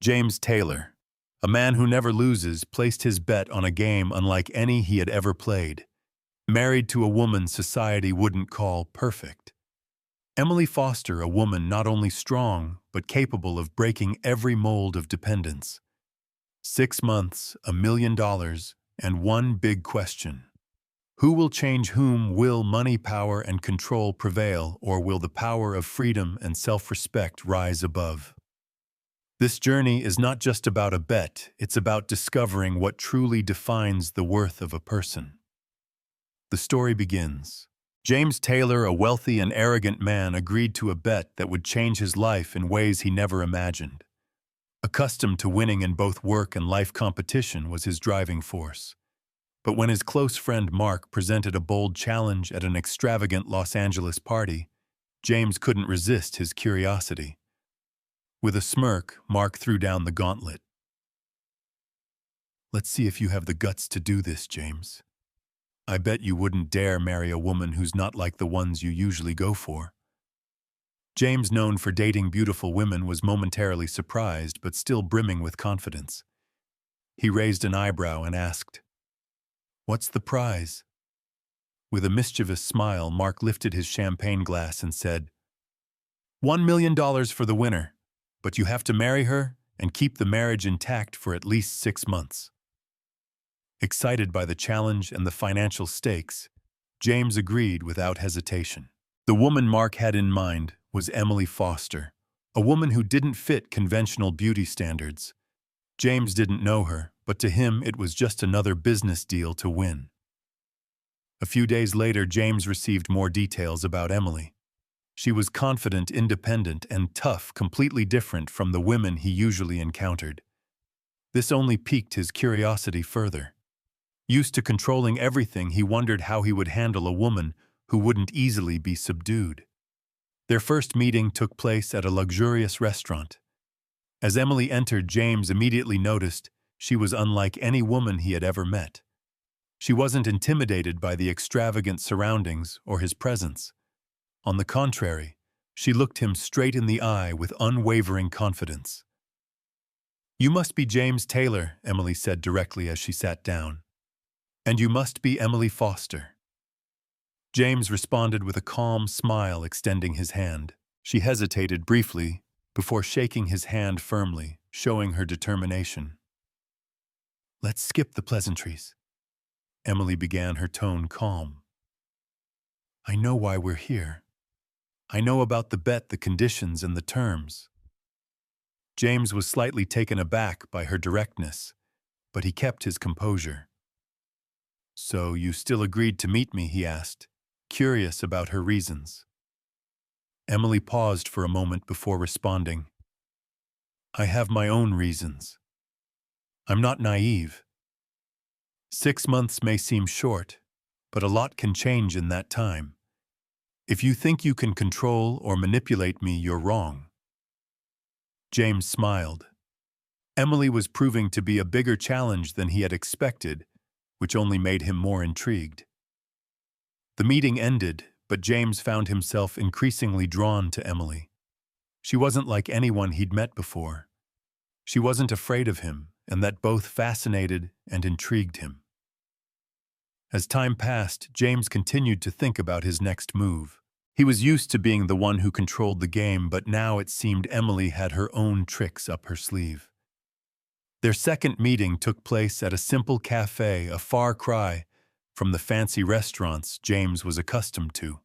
James Taylor, a man who never loses, placed his bet on a game unlike any he had ever played. Married to a woman society wouldn't call perfect. Emily Foster, a woman not only strong, but capable of breaking every mold of dependence. 6 months, $1 million, and one big question. Who will change whom? Will money, power, and control prevail, or will the power of freedom and self-respect rise above? This journey is not just about a bet, it's about discovering what truly defines the worth of a person. The story begins. James Taylor, a wealthy and arrogant man, agreed to a bet that would change his life in ways he never imagined. Accustomed to winning in both work and life, competition was his driving force. But when his close friend Mark presented a bold challenge at an extravagant Los Angeles party, James couldn't resist his curiosity. With a smirk, Mark threw down the gauntlet. "Let's see if you have the guts to do this, James. I bet you wouldn't dare marry a woman who's not like the ones you usually go for." James, known for dating beautiful women, was momentarily surprised but still brimming with confidence. He raised an eyebrow and asked, "What's the prize?" With a mischievous smile, Mark lifted his champagne glass and said, $1 million for the winner, but you have to marry her and keep the marriage intact for at least 6 months. Excited by the challenge and the financial stakes, James agreed without hesitation. The woman Mark had in mind was Emily Foster, a woman who didn't fit conventional beauty standards. James didn't know her, but to him it was just another business deal to win. A few days later, James received more details about Emily. She was confident, independent, and tough, completely different from the women he usually encountered. This only piqued his curiosity further. Used to controlling everything, he wondered how he would handle a woman who wouldn't easily be subdued. Their first meeting took place at a luxurious restaurant. As Emily entered, James immediately noticed she was unlike any woman he had ever met. She wasn't intimidated by the extravagant surroundings or his presence. On the contrary, she looked him straight in the eye with unwavering confidence. "You must be James Taylor," Emily said directly as she sat down. "And you must be Emily Foster." James responded with a calm smile, extending his hand. She hesitated briefly before shaking his hand firmly, showing her determination. "Let's skip the pleasantries," Emily began, her tone calm. "I know why we're here. I know about the bet, the conditions, and the terms." James was slightly taken aback by her directness, but he kept his composure. "So you still agreed to meet me?" he asked, curious about her reasons. Emily paused for a moment before responding. "I have my own reasons. I'm not naive. 6 months may seem short, but a lot can change in that time. If you think you can control or manipulate me, you're wrong." James smiled. Emily was proving to be a bigger challenge than he had expected, which only made him more intrigued. The meeting ended, but James found himself increasingly drawn to Emily. She wasn't like anyone he'd met before. She wasn't afraid of him, and that both fascinated and intrigued him. As time passed, James continued to think about his next move. He was used to being the one who controlled the game, but now it seemed Emily had her own tricks up her sleeve. Their second meeting took place at a simple cafe, a far cry from the fancy restaurants James was accustomed to.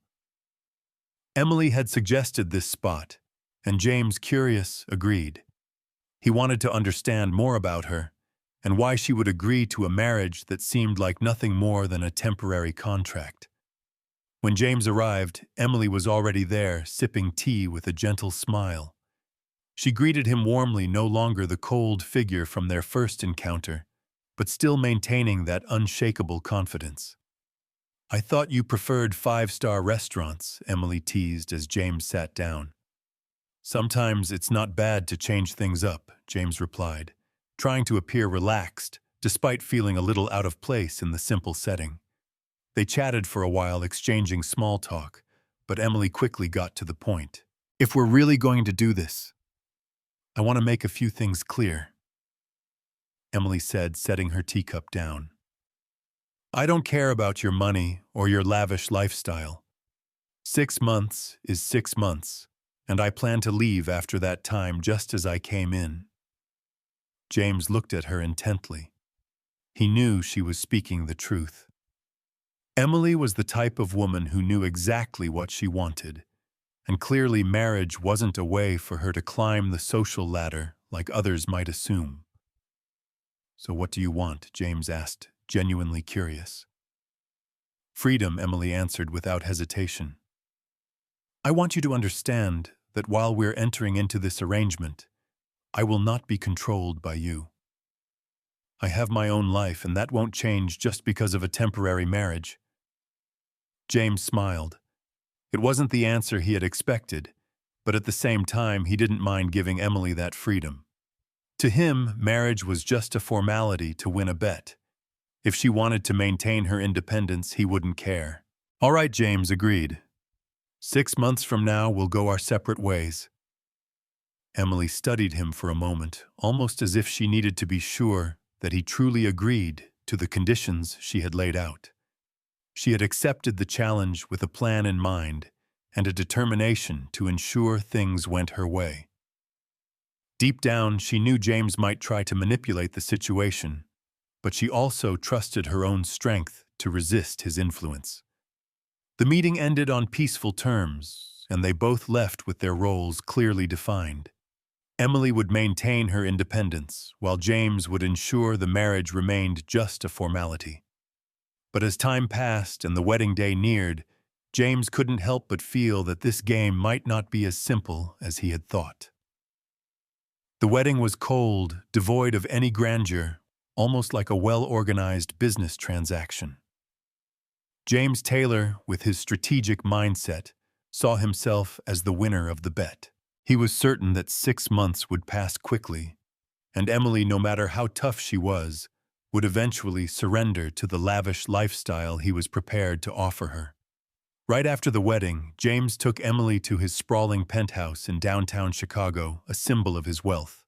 Emily had suggested this spot, and James, curious, agreed. He wanted to understand more about her and why she would agree to a marriage that seemed like nothing more than a temporary contract. When James arrived, Emily was already there, sipping tea with a gentle smile. She greeted him warmly, no longer the cold figure from their first encounter, but still maintaining that unshakable confidence. "I thought you preferred 5-star restaurants," Emily teased as James sat down. "Sometimes it's not bad to change things up," James replied, trying to appear relaxed, despite feeling a little out of place in the simple setting. They chatted for a while, exchanging small talk, but Emily quickly got to the point. "If we're really going to do this, I want to make a few things clear, Emily said, setting her teacup down. I don't care about your money or your lavish lifestyle. 6 months is 6 months, and I plan to leave after that time just as I came in. James looked at her intently. He knew she was speaking the truth. Emily was the type of woman who knew exactly what she wanted, and clearly marriage wasn't a way for her to climb the social ladder like others might assume. So what do you want? James asked, genuinely curious. Freedom, Emily answered without hesitation. I want you to understand that while we're entering into this arrangement, I will not be controlled by you. I have my own life, and that won't change just because of a temporary marriage. James smiled. It wasn't the answer he had expected, but at the same time he didn't mind giving Emily that freedom. To him, marriage was just a formality to win a bet. If she wanted to maintain her independence, he wouldn't care. All right, James agreed. 6 months from now, we'll go our separate ways. Emily studied him for a moment, almost as if she needed to be sure that he truly agreed to the conditions she had laid out. She had accepted the challenge with a plan in mind and a determination to ensure things went her way. Deep down, she knew James might try to manipulate the situation, but she also trusted her own strength to resist his influence. The meeting ended on peaceful terms, and they both left with their roles clearly defined. Emily would maintain her independence, while James would ensure the marriage remained just a formality. But as time passed and the wedding day neared, James couldn't help but feel that this game might not be as simple as he had thought. The wedding was cold, devoid of any grandeur, almost like a well-organized business transaction. James Taylor, with his strategic mindset, saw himself as the winner of the bet. He was certain that 6 months would pass quickly, and Emily, no matter how tough she was, would eventually surrender to the lavish lifestyle he was prepared to offer her. Right after the wedding, James took Emily to his sprawling penthouse in downtown Chicago, a symbol of his wealth.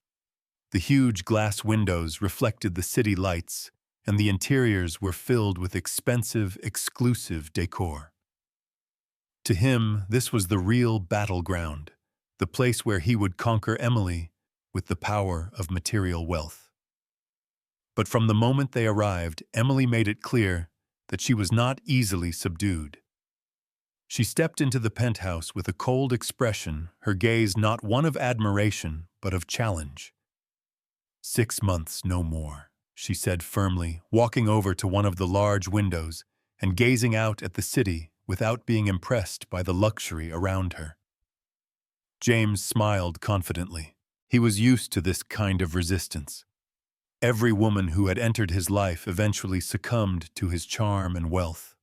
The huge glass windows reflected the city lights, and the interiors were filled with expensive, exclusive decor. To him, this was the real battleground, the place where he would conquer Emily with the power of material wealth. But from the moment they arrived, Emily made it clear that she was not easily subdued. She stepped into the penthouse with a cold expression, her gaze not one of admiration, but of challenge. 6 months, no more, she said firmly, walking over to one of the large windows and gazing out at the city without being impressed by the luxury around her. James smiled confidently. He was used to this kind of resistance. Every woman who had entered his life eventually succumbed to his charm and wealth.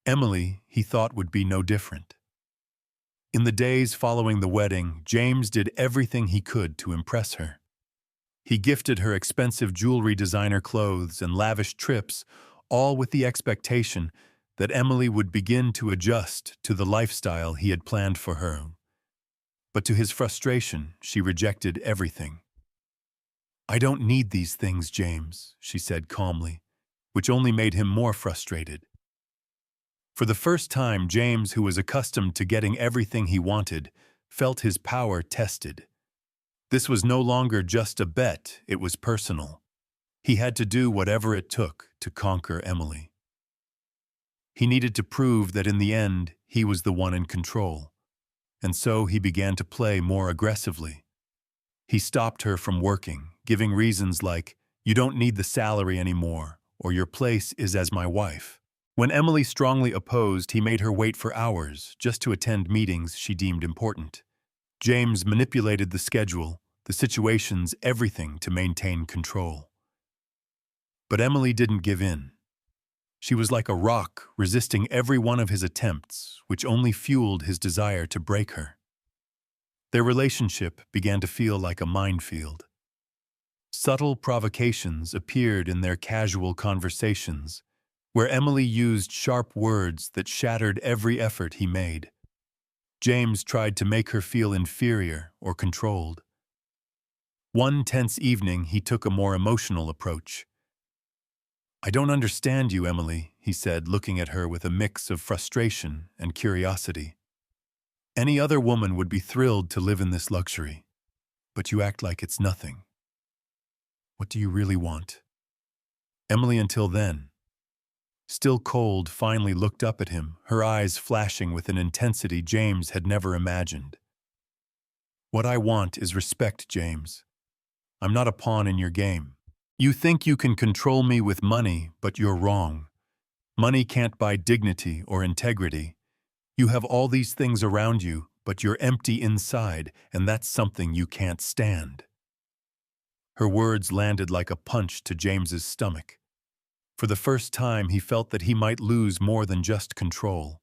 Emily, he thought, would be no different. In the days following the wedding, James did everything he could to impress her. He gifted her expensive jewelry, designer clothes, and lavish trips, all with the expectation that Emily would begin to adjust to the lifestyle he had planned for her. But to his frustration, she rejected everything. I don't need these things, James, she said calmly, which only made him more frustrated. For the first time, James, who was accustomed to getting everything he wanted, felt his power tested. This was no longer just a bet, it was personal. He had to do whatever it took to conquer Emily. He needed to prove that in the end, he was the one in control. And so he began to play more aggressively. He stopped her from working, giving reasons like, "You don't need the salary anymore," or "Your place is as my wife." When Emily strongly opposed, he made her wait for hours just to attend meetings she deemed important. James manipulated the schedule, the situations, everything to maintain control. But Emily didn't give in. She was like a rock, resisting every one of his attempts, which only fueled his desire to break her. Their relationship began to feel like a minefield. Subtle provocations appeared in their casual conversations, where Emily used sharp words that shattered every effort he made. James tried to make her feel inferior or controlled, One tense evening, he took a more emotional approach. "I don't understand you, Emily," he said, looking at her with a mix of frustration and curiosity. "Any other woman would be thrilled to live in this luxury, but you act like it's nothing. What do you really want?" Emily, until then, still cold, finally looked up at him, her eyes flashing with an intensity James had never imagined. "What I want is respect, James. I'm not a pawn in your game. You think you can control me with money, but you're wrong. Money can't buy dignity or integrity. You have all these things around you, but you're empty inside, and that's something you can't stand." Her words landed like a punch to James's stomach. For the first time, he felt that he might lose more than just control.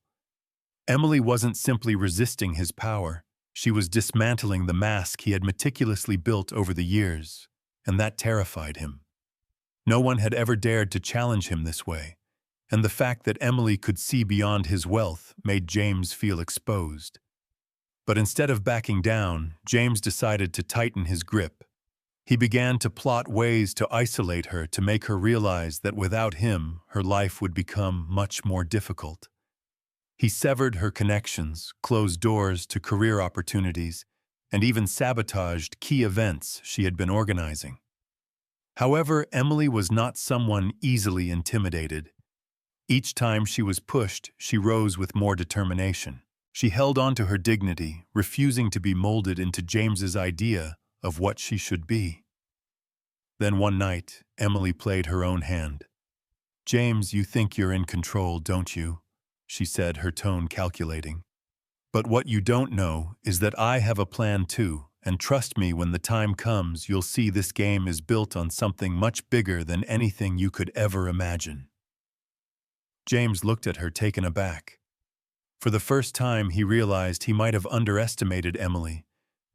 Emily wasn't simply resisting his power. She was dismantling the mask he had meticulously built over the years, and that terrified him. No one had ever dared to challenge him this way, and the fact that Emily could see beyond his wealth made James feel exposed. But instead of backing down, James decided to tighten his grip. He began to plot ways to isolate her, to make her realize that without him, her life would become much more difficult. He severed her connections, closed doors to career opportunities, and even sabotaged key events she had been organizing. However, Emily was not someone easily intimidated. Each time she was pushed, she rose with more determination. She held on to her dignity, refusing to be molded into James's idea of what she should be. Then one night, Emily played her own hand. "James, you think you're in control, don't you?" she said, her tone calculating. "But what you don't know is that I have a plan too, and trust me, when the time comes, you'll see this game is built on something much bigger than anything you could ever imagine." James looked at her, taken aback. For the first time, he realized he might have underestimated Emily,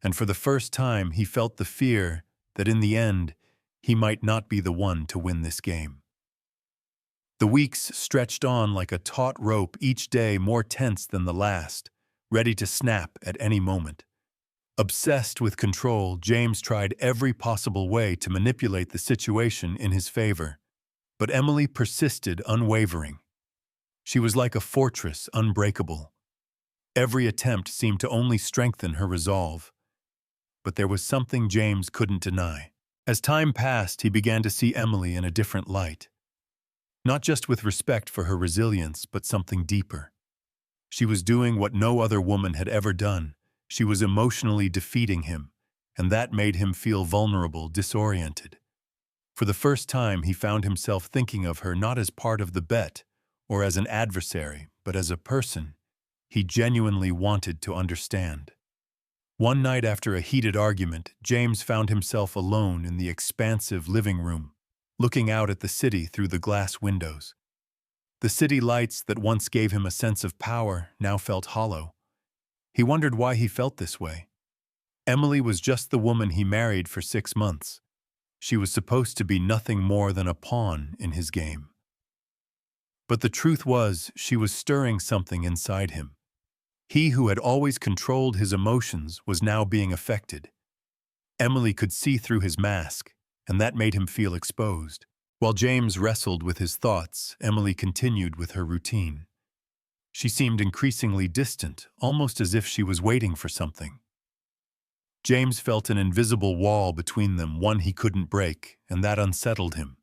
and for the first time, he felt the fear that in the end, he might not be the one to win this game. The weeks stretched on like a taut rope, each day more tense than the last, ready to snap at any moment. Obsessed with control, James tried every possible way to manipulate the situation in his favor. But Emily persisted, unwavering. She was like a fortress, unbreakable. Every attempt seemed to only strengthen her resolve. But there was something James couldn't deny. As time passed, he began to see Emily in a different light. Not just with respect for her resilience, but something deeper. She was doing what no other woman had ever done. She was emotionally defeating him, and that made him feel vulnerable, disoriented. For the first time, he found himself thinking of her not as part of the bet or as an adversary, but as a person he genuinely wanted to understand. One night after a heated argument, James found himself alone in the expansive living room, looking out at the city through the glass windows. The city lights that once gave him a sense of power now felt hollow. He wondered why he felt this way. Emily was just the woman he married for 6 months. She was supposed to be nothing more than a pawn in his game. But the truth was, she was stirring something inside him. He who had always controlled his emotions was now being affected. Emily could see through his mask, and that made him feel exposed. While James wrestled with his thoughts, Emily continued with her routine. She seemed increasingly distant, almost as if she was waiting for something. James felt an invisible wall between them, one he couldn't break, and that unsettled him.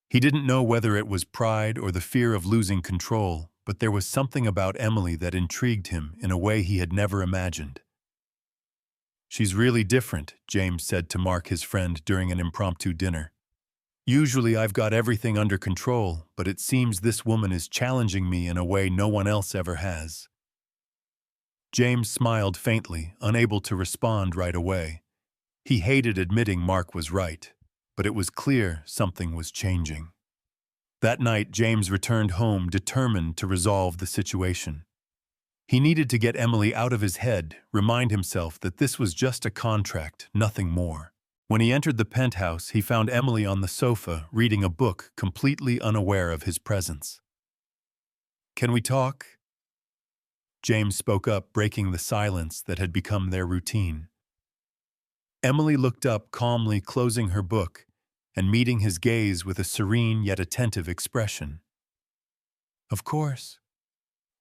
He didn't know whether it was pride or the fear of losing control, but there was something about Emily that intrigued him in a way he had never imagined. "She's really different," James said to Mark, his friend, during an impromptu dinner. "Usually I've got everything under control, but it seems this woman is challenging me in a way no one else ever has." James smiled faintly, unable to respond right away. He hated admitting Mark was right, but it was clear something was changing. That night, James returned home determined to resolve the situation. He needed to get Emily out of his head, remind himself that this was just a contract, nothing more. When he entered the penthouse, he found Emily on the sofa, reading a book, completely unaware of his presence. "Can we talk?" James spoke up, breaking the silence that had become their routine. Emily looked up calmly, closing her book and meeting his gaze with a serene yet attentive expression. "Of course,"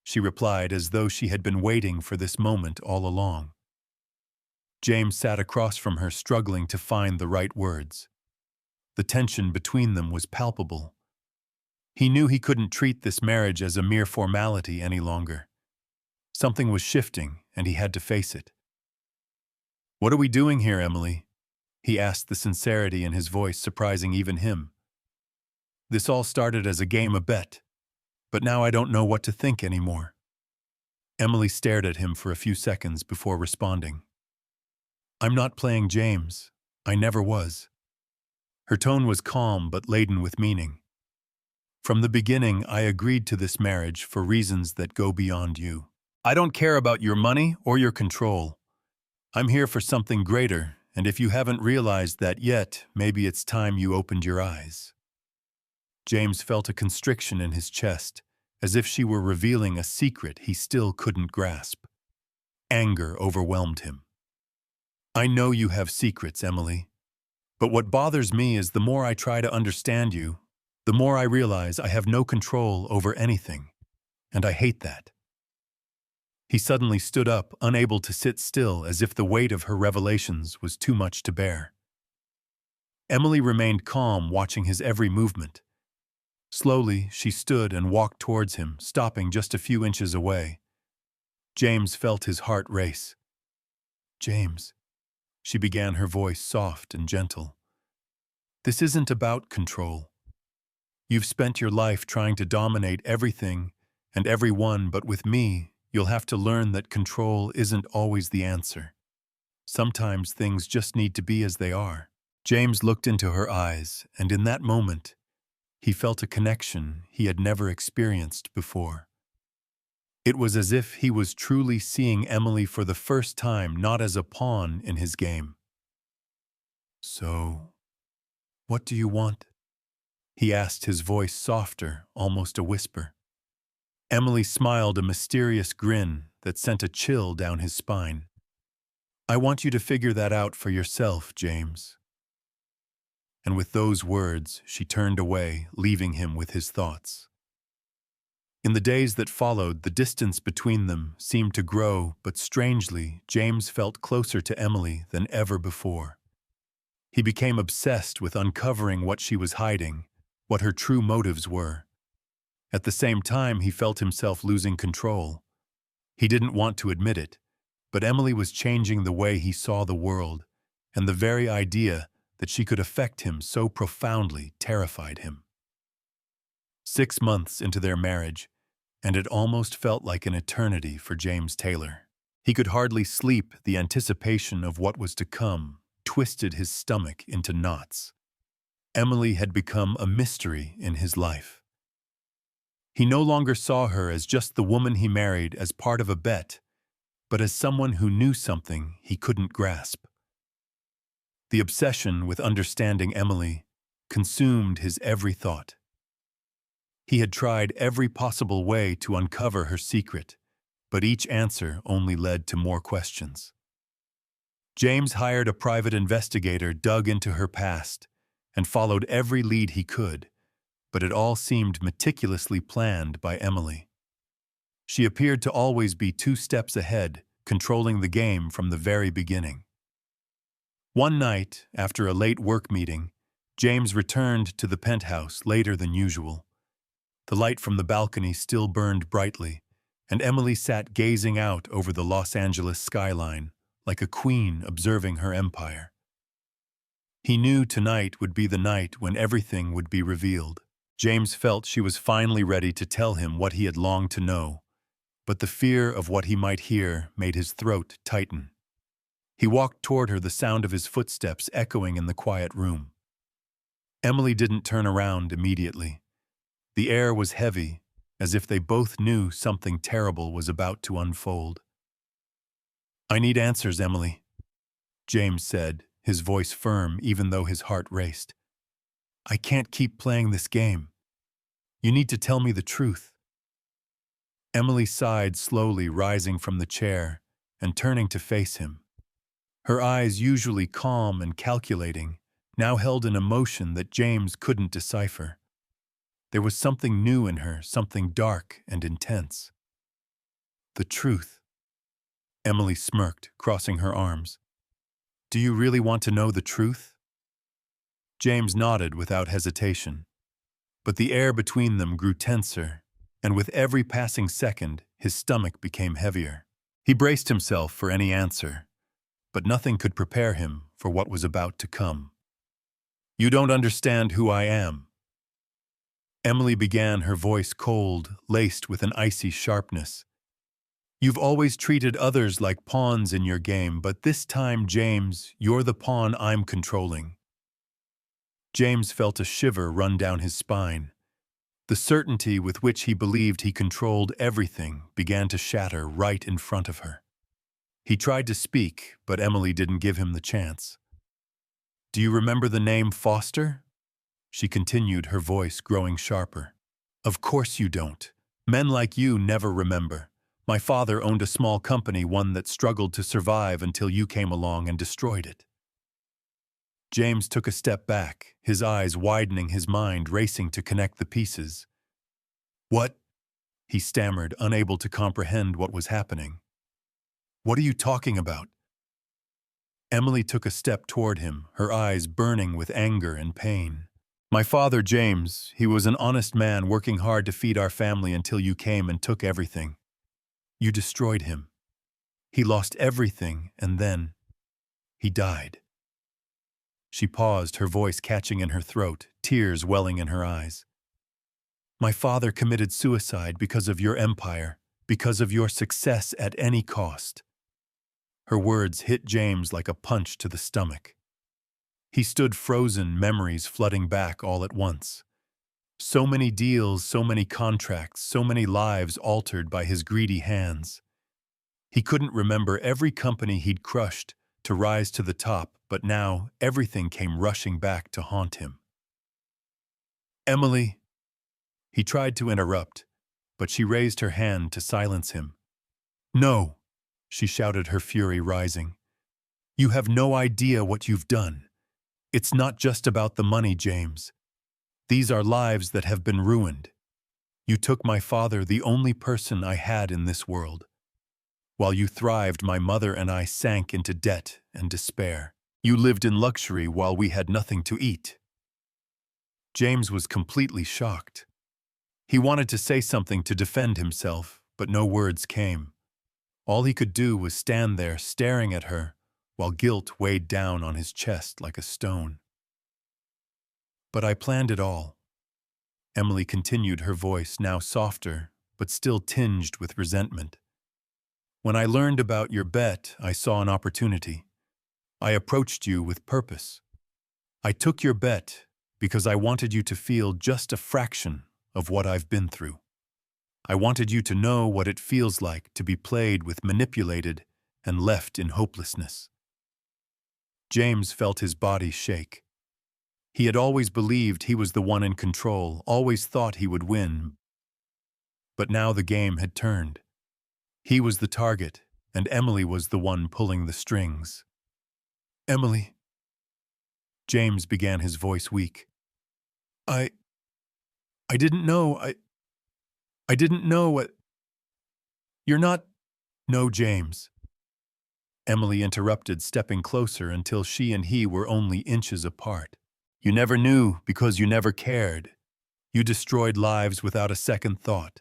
she replied as though she had been waiting for this moment all along. James sat across from her, struggling to find the right words. The tension between them was palpable. He knew he couldn't treat this marriage as a mere formality any longer. Something was shifting, and he had to face it. "What are we doing here, Emily?" he asked, the sincerity in his voice surprising even him. "This all started as a game of bet, but now I don't know what to think anymore." Emily stared at him for a few seconds before responding. "I'm not playing James. I never was." Her tone was calm but laden with meaning. "From the beginning, I agreed to this marriage for reasons that go beyond you. I don't care about your money or your control. I'm here for something greater, and if you haven't realized that yet, maybe it's time you opened your eyes." James felt a constriction in his chest, as if she were revealing a secret he still couldn't grasp. Anger overwhelmed him. "I know you have secrets, Emily. But what bothers me is the more I try to understand you, the more I realize I have no control over anything. And I hate that." He suddenly stood up, unable to sit still, as if the weight of her revelations was too much to bear. Emily remained calm, watching his every movement. Slowly, she stood and walked towards him, stopping just a few inches away. James felt his heart race. "James," she began, her voice soft and gentle. "This isn't about control. You've spent your life trying to dominate everything and everyone, but with me, you'll have to learn that control isn't always the answer. Sometimes things just need to be as they are." James looked into her eyes, and in that moment, he felt a connection he had never experienced before. It was as if he was truly seeing Emily for the first time, not as a pawn in his game. "So, what do you want?" he asked, his voice softer, almost a whisper. Emily smiled, a mysterious grin that sent a chill down his spine. "I want you to figure that out for yourself, James." And with those words, she turned away, leaving him with his thoughts. In the days that followed, the distance between them seemed to grow, but strangely, James felt closer to Emily than ever before. He became obsessed with uncovering what she was hiding, what her true motives were. At the same time, he felt himself losing control. He didn't want to admit it, but Emily was changing the way he saw the world, and the very idea that she could affect him so profoundly terrified him. 6 months into their marriage, and it almost felt like an eternity for James Taylor. He could hardly sleep. The anticipation of what was to come twisted his stomach into knots. Emily had become a mystery in his life. He no longer saw her as just the woman he married as part of a bet, but as someone who knew something he couldn't grasp. The obsession with understanding Emily consumed his every thought. He had tried every possible way to uncover her secret, but each answer only led to more questions. James hired a private investigator, dug into her past, and followed every lead he could, but it all seemed meticulously planned by Emily. She appeared to always be 2 steps ahead, controlling the game from the very beginning. One night, after a late work meeting, James returned to the penthouse later than usual. The light from the balcony still burned brightly, and Emily sat gazing out over the Los Angeles skyline, like a queen observing her empire. He knew tonight would be the night when everything would be revealed. James felt she was finally ready to tell him what he had longed to know, but the fear of what he might hear made his throat tighten. He walked toward her, the sound of his footsteps echoing in the quiet room. Emily didn't turn around immediately. The air was heavy, as if they both knew something terrible was about to unfold. "I need answers, Emily," James said, his voice firm even though his heart raced. "I can't keep playing this game. You need to tell me the truth." Emily sighed slowly, rising from the chair and turning to face him. Her eyes, usually calm and calculating, now held an emotion that James couldn't decipher. There was something new in her, something dark and intense. The truth. Emily smirked, crossing her arms. Do you really want to know the truth? James nodded without hesitation. But the air between them grew tenser, and with every passing second, his stomach became heavier. He braced himself for any answer, but nothing could prepare him for what was about to come. You don't understand who I am. Emily began, her voice cold, laced with an icy sharpness. You've always treated others like pawns in your game, but this time, James, you're the pawn I'm controlling. James felt a shiver run down his spine. The certainty with which he believed he controlled everything began to shatter right in front of her. He tried to speak, but Emily didn't give him the chance. Do you remember the name Foster? She continued, her voice growing sharper. Of course you don't. Men like you never remember. My father owned a small company, one that struggled to survive until you came along and destroyed it. James took a step back, his eyes widening, his mind racing to connect the pieces. What? He stammered, unable to comprehend what was happening. What are you talking about? Emily took a step toward him, her eyes burning with anger and pain. My father, James, he was an honest man working hard to feed our family until you came and took everything. You destroyed him. He lost everything, and then he died. She paused, her voice catching in her throat, tears welling in her eyes. My father committed suicide because of your empire, because of your success at any cost. Her words hit James like a punch to the stomach. He stood frozen, memories flooding back all at once. So many deals, so many contracts, so many lives altered by his greedy hands. He couldn't remember every company he'd crushed to rise to the top, but now everything came rushing back to haunt him. Emily. He tried to interrupt, but she raised her hand to silence him. No, she shouted, her fury rising. You have no idea what you've done. It's not just about the money, James. These are lives that have been ruined. You took my father, the only person I had in this world. While you thrived, my mother and I sank into debt and despair. You lived in luxury while we had nothing to eat. James was completely shocked. He wanted to say something to defend himself, but no words came. All he could do was stand there staring at her, while guilt weighed down on his chest like a stone. But I planned it all. Emily continued, her voice now softer, but still tinged with resentment. When I learned about your bet, I saw an opportunity. I approached you with purpose. I took your bet because I wanted you to feel just a fraction of what I've been through. I wanted you to know what it feels like to be played with, manipulated, and left in hopelessness. James felt his body shake. He had always believed he was the one in control, always thought he would win. But now the game had turned. He was the target, and Emily was the one pulling the strings. Emily. James began, his voice weak. I didn't know, I didn't know what... You're not... No, James. Emily interrupted, stepping closer until she and he were only inches apart. You never knew because you never cared. You destroyed lives without a second thought.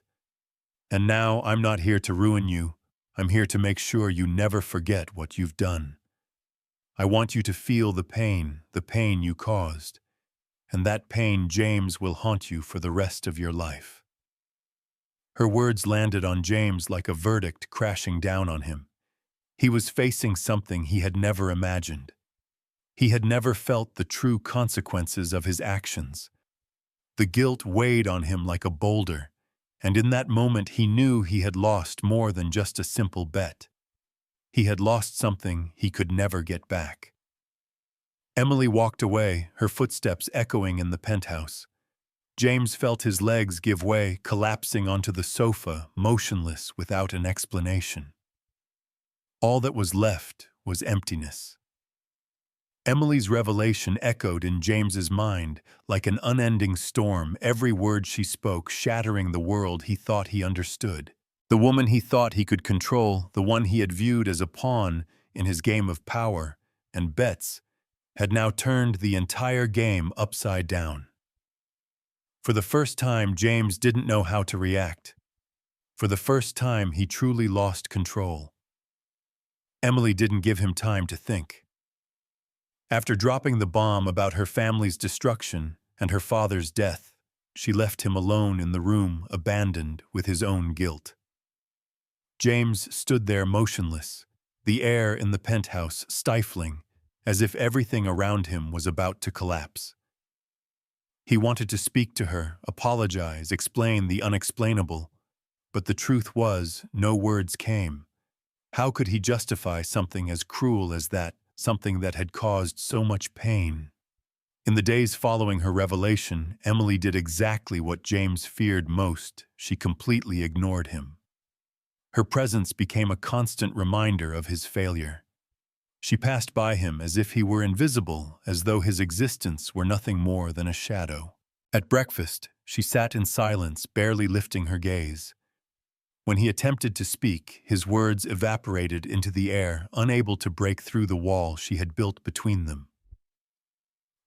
And now I'm not here to ruin you. I'm here to make sure you never forget what you've done. I want you to feel the pain you caused. And that pain, James, will haunt you for the rest of your life. Her words landed on James like a verdict crashing down on him. He was facing something he had never imagined. He had never felt the true consequences of his actions. The guilt weighed on him like a boulder, and in that moment he knew he had lost more than just a simple bet. He had lost something he could never get back. Emily walked away, her footsteps echoing in the penthouse. James felt his legs give way, collapsing onto the sofa, motionless without an explanation. All that was left was emptiness. Emily's revelation echoed in James's mind like an unending storm, every word she spoke shattering the world he thought he understood. The woman he thought he could control, the one he had viewed as a pawn in his game of power and bets, had now turned the entire game upside down. For the first time, James didn't know how to react. For the first time, he truly lost control. Emily didn't give him time to think. After dropping the bomb about her family's destruction and her father's death, she left him alone in the room, abandoned with his own guilt. James stood there motionless, the air in the penthouse stifling, as if everything around him was about to collapse. He wanted to speak to her, apologize, explain the unexplainable, but the truth was, no words came. How could he justify something as cruel as that, something that had caused so much pain? In the days following her revelation, Emily did exactly what James feared most. She completely ignored him. Her presence became a constant reminder of his failure. She passed by him as if he were invisible, as though his existence were nothing more than a shadow. At breakfast, she sat in silence, barely lifting her gaze. When he attempted to speak, his words evaporated into the air, unable to break through the wall she had built between them.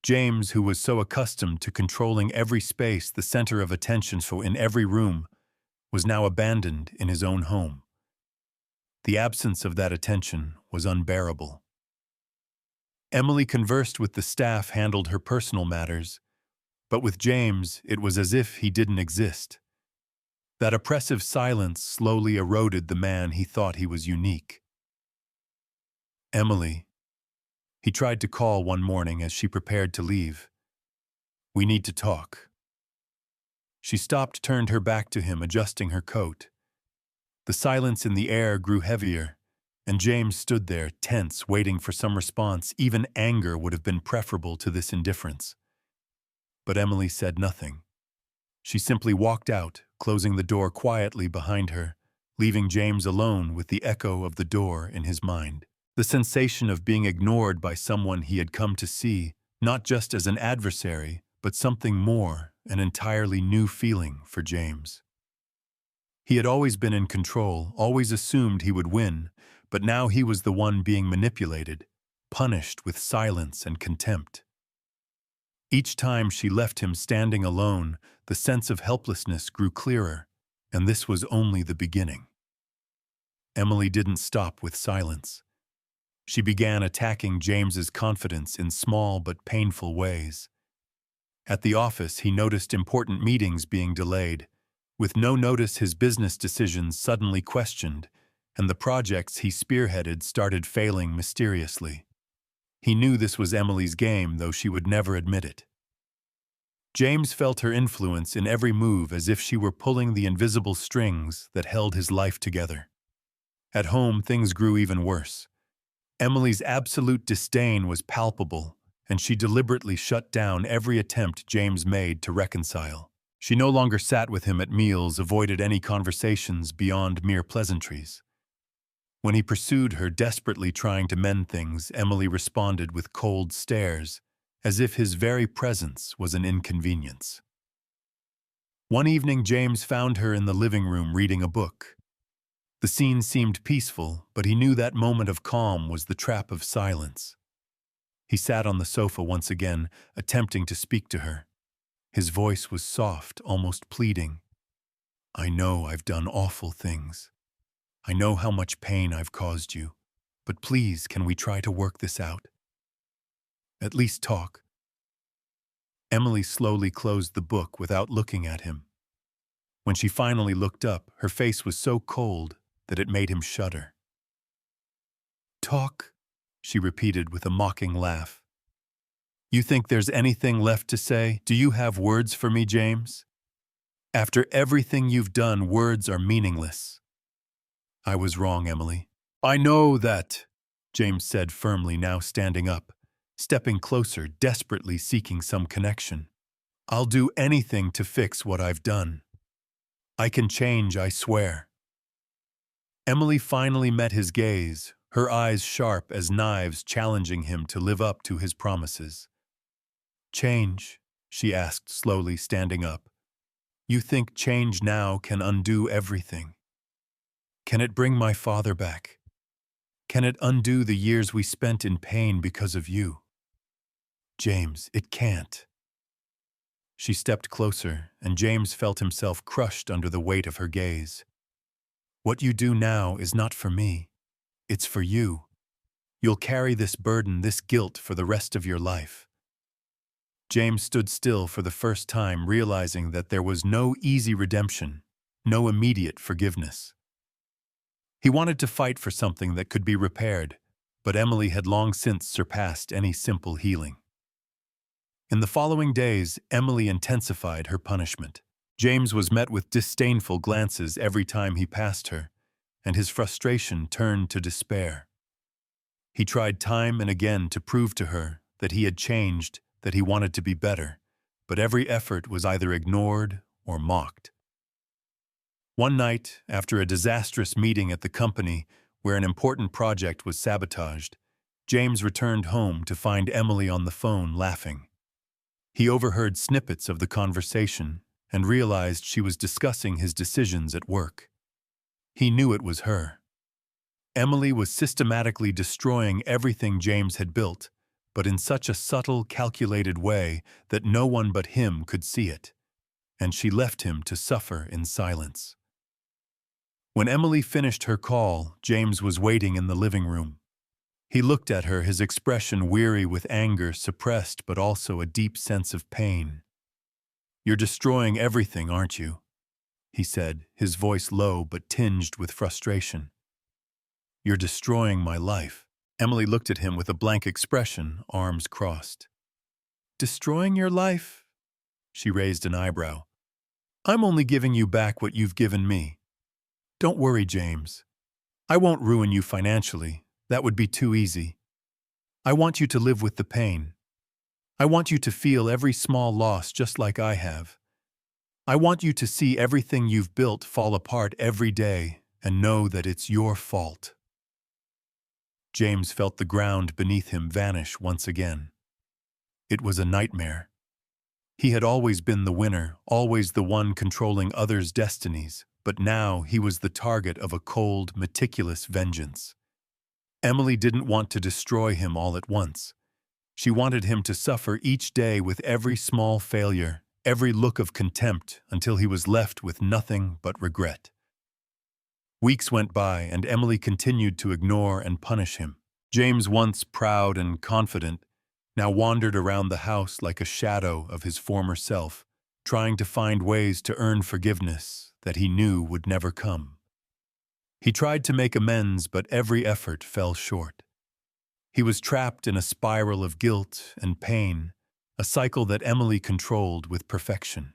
James, who was so accustomed to controlling every space, the center of attention in every room, was now abandoned in his own home. The absence of that attention was unbearable. Emily conversed with the staff, handled her personal matters, but with James, it was as if he didn't exist. That oppressive silence slowly eroded the man he thought he was unique. Emily. He tried to call one morning as she prepared to leave. "We need to talk." She stopped, turned her back to him, adjusting her coat. The silence in the air grew heavier, and James stood there, tense, waiting for some response. Even anger would have been preferable to this indifference. But Emily said nothing. She simply walked out, closing the door quietly behind her, leaving James alone with the echo of the door in his mind. The sensation of being ignored by someone he had come to see, not just as an adversary, but something more, an entirely new feeling for James. He had always been in control, always assumed he would win, but now he was the one being manipulated, punished with silence and contempt. Each time she left him standing alone, the sense of helplessness grew clearer, and this was only the beginning. Emily didn't stop with silence. She began attacking James's confidence in small but painful ways. At the office, he noticed important meetings being delayed. With no notice, his business decisions suddenly questioned, and the projects he spearheaded started failing mysteriously. He knew this was Emily's game, though she would never admit it. James felt her influence in every move, as if she were pulling the invisible strings that held his life together. At home, things grew even worse. Emily's absolute disdain was palpable, and she deliberately shut down every attempt James made to reconcile. She no longer sat with him at meals, avoided any conversations beyond mere pleasantries. When he pursued her, desperately trying to mend things, Emily responded with cold stares, as if his very presence was an inconvenience. One evening, James found her in the living room reading a book. The scene seemed peaceful, but he knew that moment of calm was the trap of silence. He sat on the sofa once again, attempting to speak to her. His voice was soft, almost pleading. "I know I've done awful things. I know how much pain I've caused you, but please, can we try to work this out? At least talk." Emily slowly closed the book without looking at him. When she finally looked up, her face was so cold that it made him shudder. "Talk?" she repeated with a mocking laugh. "You think there's anything left to say? Do you have words for me, James? After everything you've done, words are meaningless." "I was wrong, Emily." "I know that," James said firmly, now standing up, stepping closer, desperately seeking some connection. "I'll do anything to fix what I've done. I can change, I swear." Emily finally met his gaze, her eyes sharp as knives challenging him to live up to his promises. "Change?" she asked slowly, standing up. "You think change now can undo everything? Can it bring my father back? Can it undo the years we spent in pain because of you?" "James, it can't." She stepped closer, and James felt himself crushed under the weight of her gaze. "What you do now is not for me. It's for you. You'll carry this burden, this guilt, for the rest of your life." James stood still for the first time, realizing that there was no easy redemption, no immediate forgiveness. He wanted to fight for something that could be repaired, but Emily had long since surpassed any simple healing. In the following days, Emily intensified her punishment. James was met with disdainful glances every time he passed her, and his frustration turned to despair. He tried time and again to prove to her that he had changed, that he wanted to be better, but every effort was either ignored or mocked. One night, after a disastrous meeting at the company where an important project was sabotaged, James returned home to find Emily on the phone laughing. He overheard snippets of the conversation and realized she was discussing his decisions at work. He knew it was her. Emily was systematically destroying everything James had built, but in such a subtle, calculated way that no one but him could see it, and she left him to suffer in silence. When Emily finished her call, James was waiting in the living room. He looked at her, his expression weary with anger, suppressed but also a deep sense of pain. "You're destroying everything, aren't you?" he said, his voice low but tinged with frustration. "You're destroying my life." Emily looked at him with a blank expression, arms crossed. "Destroying your life?" She raised an eyebrow. "I'm only giving you back what you've given me. Don't worry, James. I won't ruin you financially. That would be too easy. I want you to live with the pain. I want you to feel every small loss just like I have. I want you to see everything you've built fall apart every day and know that it's your fault." James felt the ground beneath him vanish once again. It was a nightmare. He had always been the winner, always the one controlling others' destinies, but now he was the target of a cold, meticulous vengeance. Emily didn't want to destroy him all at once. She wanted him to suffer each day with every small failure, every look of contempt, until he was left with nothing but regret. Weeks went by, and Emily continued to ignore and punish him. James, once proud and confident, now wandered around the house like a shadow of his former self, trying to find ways to earn forgiveness that he knew would never come. He tried to make amends, but every effort fell short. He was trapped in a spiral of guilt and pain, a cycle that Emily controlled with perfection.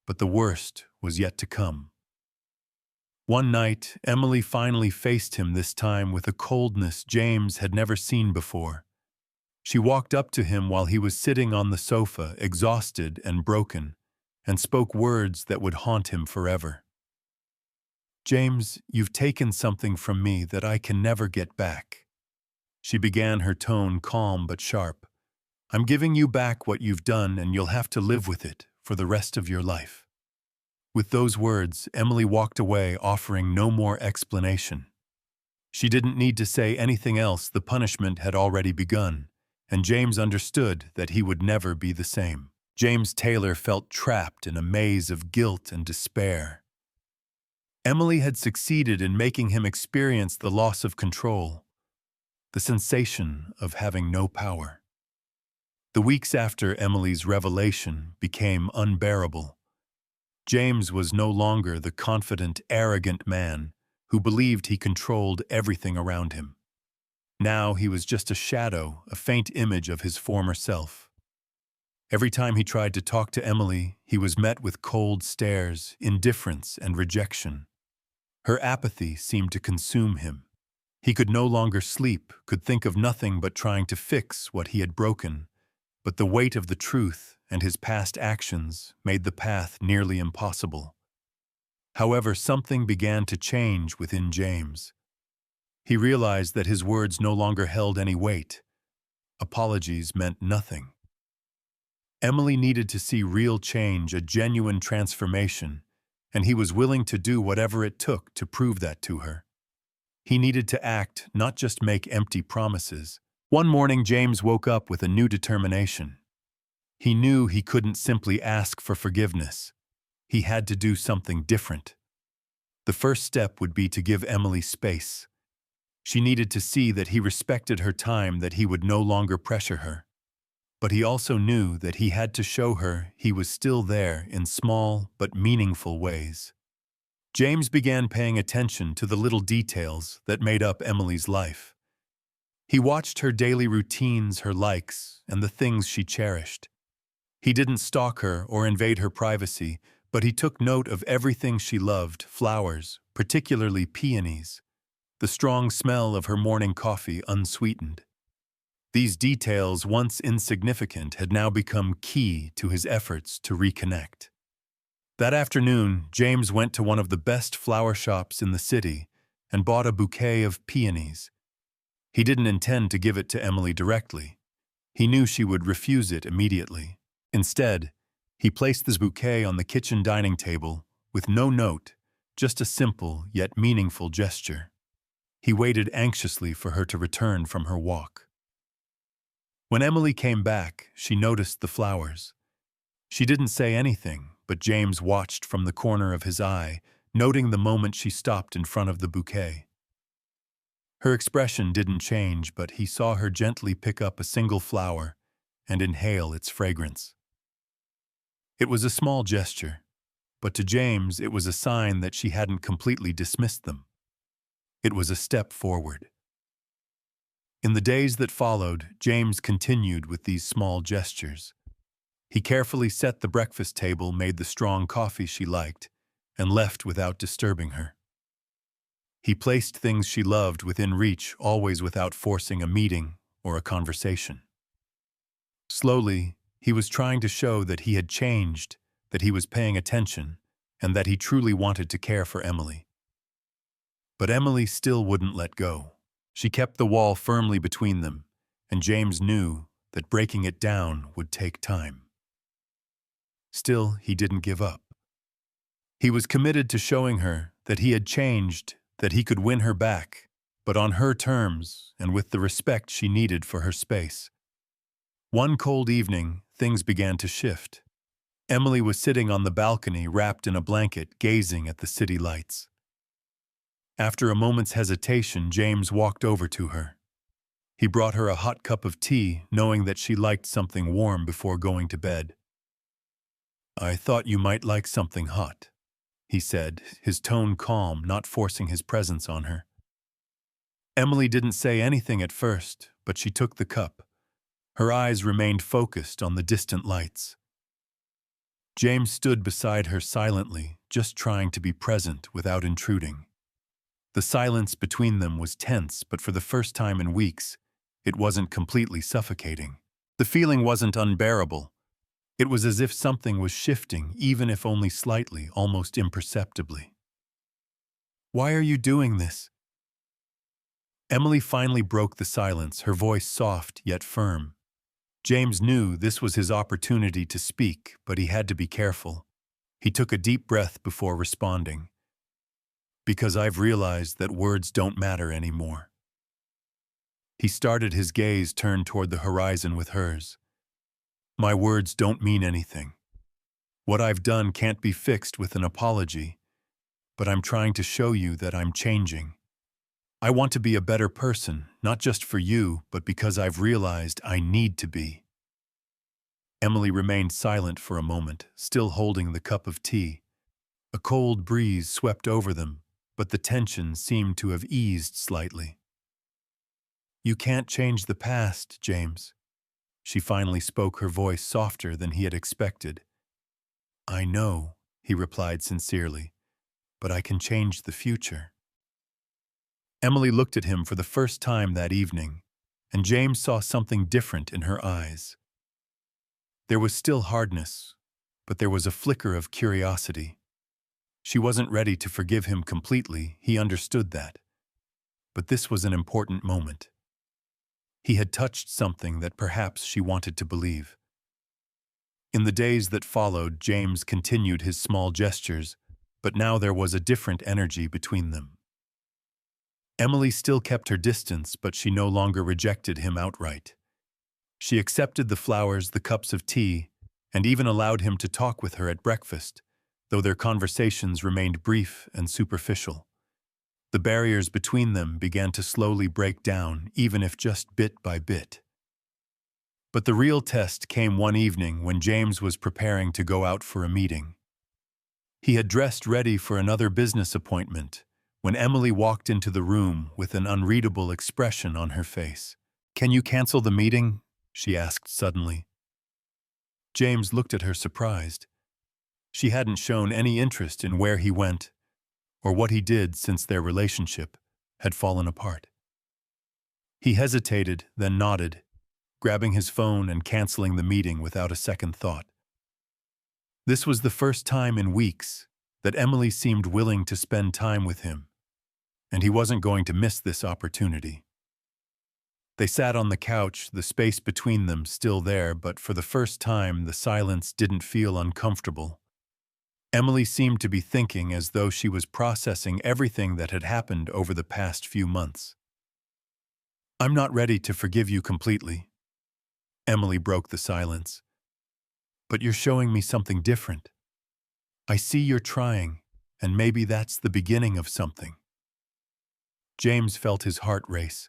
But the worst was yet to come. One night, Emily finally faced him, this time with a coldness James had never seen before. She walked up to him while he was sitting on the sofa, exhausted and broken, and spoke words that would haunt him forever. "James, you've taken something from me that I can never get back." She began, her tone calm but sharp. "I'm giving you back what you've done, and you'll have to live with it for the rest of your life." With those words, Emily walked away, offering no more explanation. She didn't need to say anything else. The punishment had already begun, and James understood that he would never be the same. James Taylor felt trapped in a maze of guilt and despair. Emily had succeeded in making him experience the loss of control, the sensation of having no power. The weeks after Emily's revelation became unbearable. James was no longer the confident, arrogant man who believed he controlled everything around him. Now he was just a shadow, a faint image of his former self. Every time he tried to talk to Emily, he was met with cold stares, indifference, and rejection. Her apathy seemed to consume him. He could no longer sleep, could think of nothing but trying to fix what he had broken, but the weight of the truth and his past actions made the path nearly impossible. However, something began to change within James. He realized that his words no longer held any weight. Apologies meant nothing. Emily needed to see real change, a genuine transformation, and he was willing to do whatever it took to prove that to her. He needed to act, not just make empty promises. One morning, James woke up with a new determination. He knew he couldn't simply ask for forgiveness. He had to do something different. The first step would be to give Emily space. She needed to see that he respected her time, that he would no longer pressure her. But he also knew that he had to show her he was still there in small but meaningful ways. James began paying attention to the little details that made up Emily's life. He watched her daily routines, her likes, and the things she cherished. He didn't stalk her or invade her privacy, but he took note of everything she loved: flowers, particularly peonies, the strong smell of her morning coffee unsweetened. These details, once insignificant, had now become key to his efforts to reconnect. That afternoon, James went to one of the best flower shops in the city and bought a bouquet of peonies. He didn't intend to give it to Emily directly. He knew she would refuse it immediately. Instead, he placed this bouquet on the kitchen dining table with no note, just a simple yet meaningful gesture. He waited anxiously for her to return from her walk. When Emily came back, she noticed the flowers. She didn't say anything, but James watched from the corner of his eye, noting the moment she stopped in front of the bouquet. Her expression didn't change, but he saw her gently pick up a single flower and inhale its fragrance. It was a small gesture, but to James it was a sign that she hadn't completely dismissed them. It was a step forward. In the days that followed, James continued with these small gestures. He carefully set the breakfast table, made the strong coffee she liked, and left without disturbing her. He placed things she loved within reach, always without forcing a meeting or a conversation. Slowly, he was trying to show that he had changed, that he was paying attention, and that he truly wanted to care for Emily. But Emily still wouldn't let go. She kept the wall firmly between them, and James knew that breaking it down would take time. Still, he didn't give up. He was committed to showing her that he had changed, that he could win her back, but on her terms and with the respect she needed for her space. One cold evening, things began to shift. Emily was sitting on the balcony, wrapped in a blanket, gazing at the city lights. After a moment's hesitation, James walked over to her. He brought her a hot cup of tea, knowing that she liked something warm before going to bed. "I thought you might like something hot," he said, his tone calm, not forcing his presence on her. Emily didn't say anything at first, but she took the cup. Her eyes remained focused on the distant lights. James stood beside her silently, just trying to be present without intruding. The silence between them was tense, but for the first time in weeks, it wasn't completely suffocating. The feeling wasn't unbearable. It was as if something was shifting, even if only slightly, almost imperceptibly. "Why are you doing this?" Emily finally broke the silence, her voice soft yet firm. James knew this was his opportunity to speak, but he had to be careful. He took a deep breath before responding. "Because I've realized that words don't matter anymore." He started, his gaze turned toward the horizon with hers. "My words don't mean anything. What I've done can't be fixed with an apology, but I'm trying to show you that I'm changing. I want to be a better person, not just for you, but because I've realized I need to be." Emily remained silent for a moment, still holding the cup of tea. A cold breeze swept over them, but the tension seemed to have eased slightly. "You can't change the past, James." She finally spoke, her voice softer than he had expected. "I know," he replied sincerely, "but I can change the future." Emily looked at him for the first time that evening, and James saw something different in her eyes. There was still hardness, but there was a flicker of curiosity. She wasn't ready to forgive him completely, he understood that. but this was an important moment. He had touched something that perhaps she wanted to believe. In the days that followed, James continued his small gestures, but now there was a different energy between them. Emily still kept her distance, but she no longer rejected him outright. She accepted the flowers, the cups of tea, and even allowed him to talk with her at breakfast, though their conversations remained brief and superficial. The barriers between them began to slowly break down, even if just bit by bit. But the real test came one evening when James was preparing to go out for a meeting. He had dressed ready for another business appointment when Emily walked into the room with an unreadable expression on her face. "Can you cancel the meeting?" she asked suddenly. James looked at her surprised. She hadn't shown any interest in where he went or what he did since their relationship had fallen apart. He hesitated, then nodded, grabbing his phone and canceling the meeting without a second thought. This was the first time in weeks that Emily seemed willing to spend time with him, and he wasn't going to miss this opportunity. They sat on the couch, the space between them still there, but for the first time the silence didn't feel uncomfortable. Emily seemed to be thinking as though she was processing everything that had happened over the past few months. "I'm not ready to forgive you completely." Emily broke the silence. "But you're showing me something different. I see you're trying, and maybe that's the beginning of something." James felt his heart race.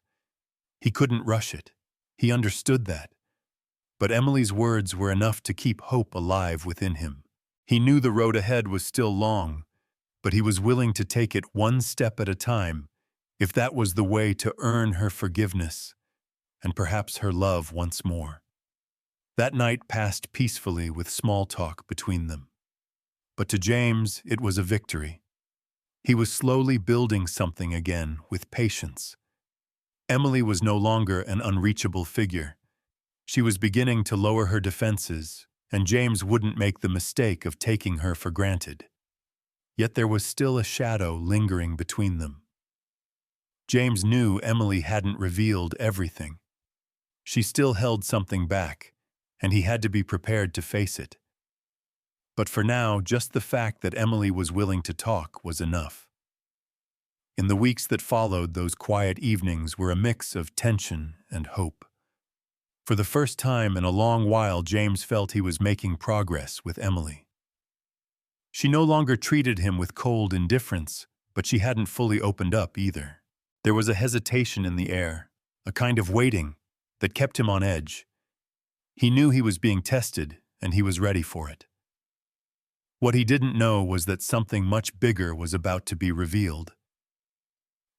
He couldn't rush it. He understood that. But Emily's words were enough to keep hope alive within him. He knew the road ahead was still long, but he was willing to take it one step at a time, if that was the way to earn her forgiveness and perhaps her love once more. That night passed peacefully with small talk between them. But to James, it was a victory. He was slowly building something again with patience. Emily was no longer an unreachable figure. She was beginning to lower her defenses, and James wouldn't make the mistake of taking her for granted. Yet there was still a shadow lingering between them. James knew Emily hadn't revealed everything. She still held something back, and he had to be prepared to face it. But for now, just the fact that Emily was willing to talk was enough. In the weeks that followed, those quiet evenings were a mix of tension and hope. For the first time in a long while, James felt he was making progress with Emily. She no longer treated him with cold indifference, but she hadn't fully opened up either. There was a hesitation in the air, a kind of waiting that kept him on edge. He knew he was being tested, and he was ready for it. What he didn't know was that something much bigger was about to be revealed.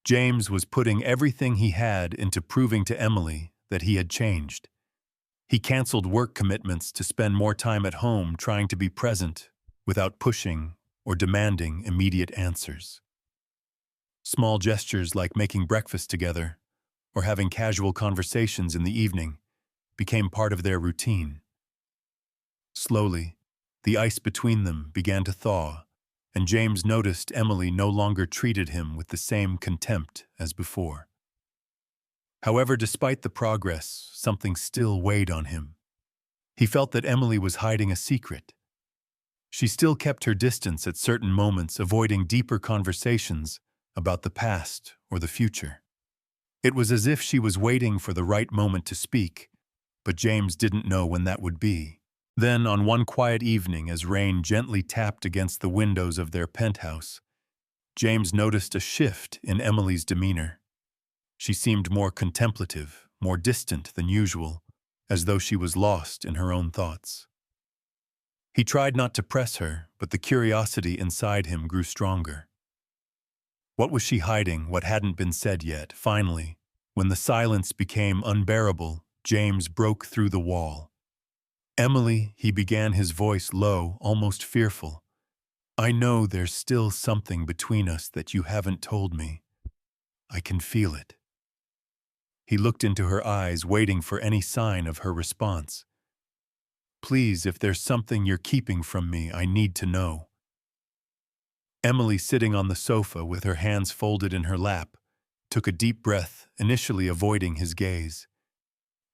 James was putting everything he had into proving to Emily that he had changed. He canceled work commitments to spend more time at home trying to be present without pushing or demanding immediate answers. Small gestures like making breakfast together or having casual conversations in the evening became part of their routine. Slowly, the ice between them began to thaw, and James noticed Emily no longer treated him with the same contempt as before. However, despite the progress, something still weighed on him. He felt that Emily was hiding a secret. She still kept her distance at certain moments, avoiding deeper conversations about the past or the future. It was as if she was waiting for the right moment to speak, but James didn't know when that would be. Then, on one quiet evening, as rain gently tapped against the windows of their penthouse, James noticed a shift in Emily's demeanor. She seemed more contemplative, more distant than usual, as though she was lost in her own thoughts. He tried not to press her, but the curiosity inside him grew stronger. What was she hiding, what hadn't been said yet? Finally, when the silence became unbearable, James broke through the wall. "Emily," he began, his voice low, almost fearful. "I know there's still something between us that you haven't told me. I can feel it." He looked into her eyes, waiting for any sign of her response. "Please, if there's something you're keeping from me, I need to know." Emily, sitting on the sofa with her hands folded in her lap, took a deep breath, initially avoiding his gaze.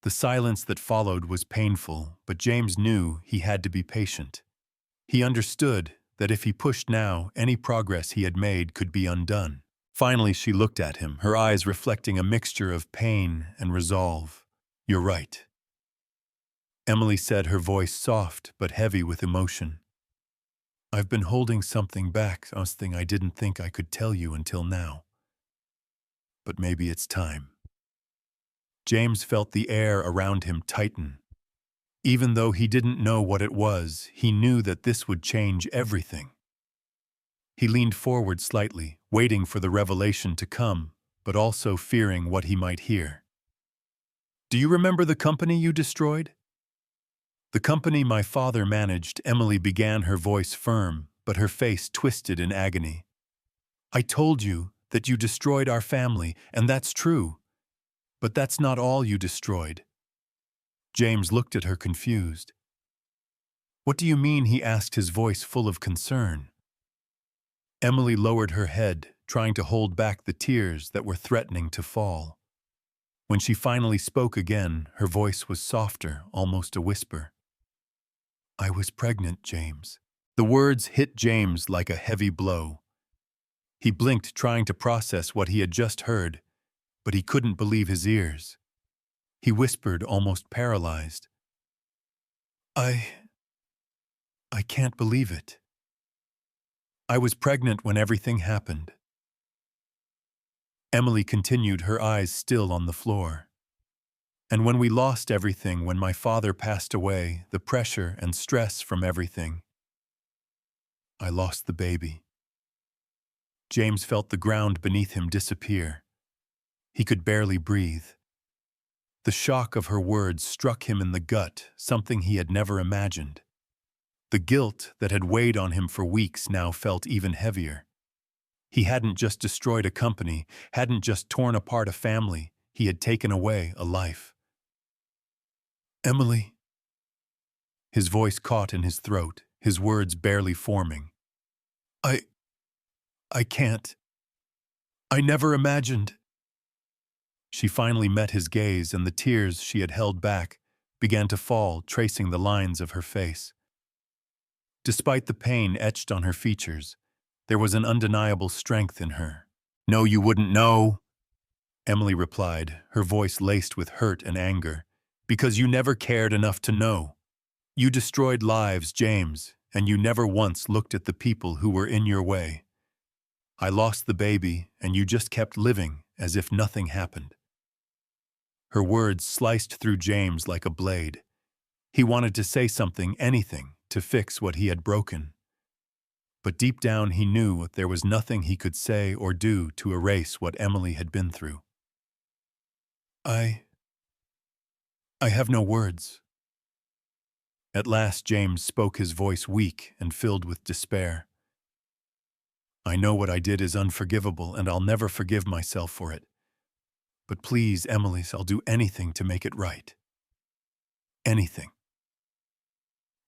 The silence that followed was painful, but James knew he had to be patient. He understood that if he pushed now, any progress he had made could be undone. Finally, she looked at him, her eyes reflecting a mixture of pain and resolve. "You're right," Emily said, her voice soft but heavy with emotion. "I've been holding something back, something I didn't think I could tell you until now. But maybe it's time." James felt the air around him tighten. Even though he didn't know what it was, he knew that this would change everything. He leaned forward slightly, waiting for the revelation to come, but also fearing what he might hear. "Do you remember the company you destroyed?" "The company my father managed," Emily began, her voice firm, but her face twisted in agony. "I told you that you destroyed our family, and that's true. But that's not all you destroyed." James looked at her confused. "What do you mean?" he asked, his voice full of concern. Emily lowered her head, trying to hold back the tears that were threatening to fall. When she finally spoke again, her voice was softer, almost a whisper. "I was pregnant, James." The words hit James like a heavy blow. He blinked, trying to process what he had just heard, but he couldn't believe his ears. He whispered, almost paralyzed, I can't believe it. I was pregnant when everything happened." Emily continued, her eyes still on the floor. "And when we lost everything, when my father passed away, the pressure and stress from everything, I lost the baby." James felt the ground beneath him disappear. He could barely breathe. The shock of her words struck him in the gut, something he had never imagined. The guilt that had weighed on him for weeks now felt even heavier. He hadn't just destroyed a company, hadn't just torn apart a family, he had taken away a life. "Emily." His voice caught in his throat, his words barely forming. I can't. I never imagined." She finally met his gaze, and the tears she had held back began to fall, tracing the lines of her face. Despite the pain etched on her features, there was an undeniable strength in her. "No, you wouldn't know," Emily replied, her voice laced with hurt and anger, "because you never cared enough to know. You destroyed lives, James, and you never once looked at the people who were in your way. I lost the baby, and you just kept living as if nothing happened." Her words sliced through James like a blade. He wanted to say something, anything, to fix what he had broken. But deep down he knew there was nothing he could say or do to erase what Emily had been through. I have no words." At last James spoke, his voice weak and filled with despair. "I know what I did is unforgivable, and I'll never forgive myself for it. But please, Emily, I'll do anything to make it right. Anything."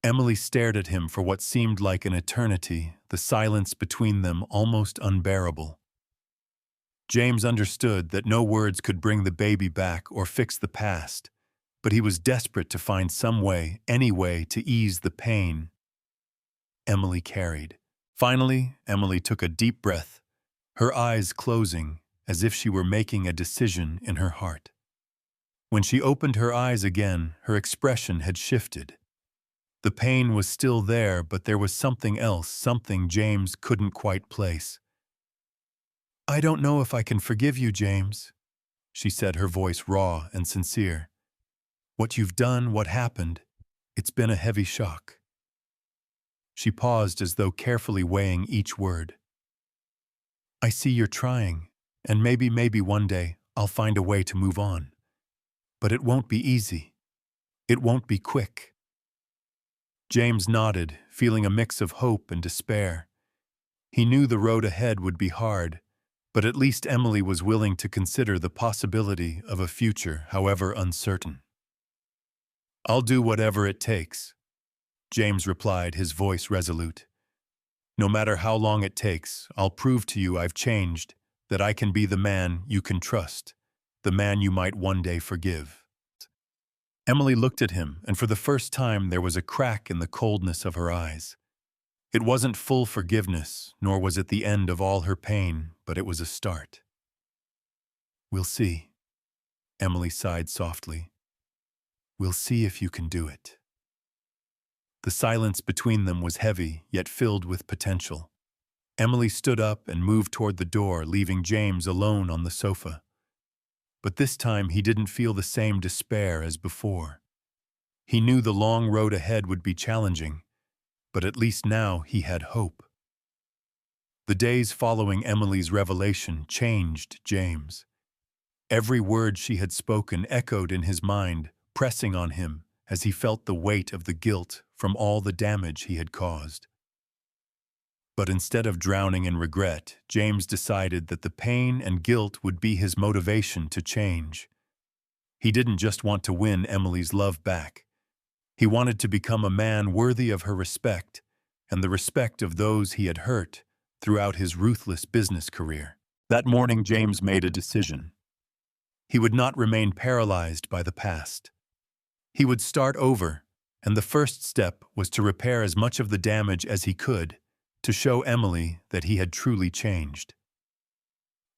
Emily stared at him for what seemed like an eternity, the silence between them almost unbearable. James understood that no words could bring the baby back or fix the past, but he was desperate to find some way, any way, to ease the pain Emily carried. Finally, Emily took a deep breath, her eyes closing as if she were making a decision in her heart. When she opened her eyes again, her expression had shifted. The pain was still there, but there was something else, something James couldn't quite place. "I don't know if I can forgive you, James," she said, her voice raw and sincere. "What you've done, what happened, it's been a heavy shock." She paused as though carefully weighing each word. "I see you're trying, and maybe one day I'll find a way to move on. But it won't be easy. It won't be quick." James nodded, feeling a mix of hope and despair. He knew the road ahead would be hard, but at least Emily was willing to consider the possibility of a future, however uncertain. "I'll do whatever it takes," James replied, his voice resolute. "No matter how long it takes, I'll prove to you I've changed, that I can be the man you can trust, the man you might one day forgive." Emily looked at him, and for the first time there was a crack in the coldness of her eyes. It wasn't full forgiveness, nor was it the end of all her pain, but it was a start. "We'll see," Emily sighed softly. "We'll see if you can do it." The silence between them was heavy, yet filled with potential. Emily stood up and moved toward the door, leaving James alone on the sofa. But this time he didn't feel the same despair as before. He knew the long road ahead would be challenging, but at least now he had hope. The days following Emily's revelation changed James. Every word she had spoken echoed in his mind, pressing on him as he felt the weight of the guilt from all the damage he had caused. But instead of drowning in regret, James decided that the pain and guilt would be his motivation to change. He didn't just want to win Emily's love back. He wanted to become a man worthy of her respect and the respect of those he had hurt throughout his ruthless business career. That morning, James made a decision. He would not remain paralyzed by the past. He would start over, and the first step was to repair as much of the damage as he could, to show Emily that he had truly changed.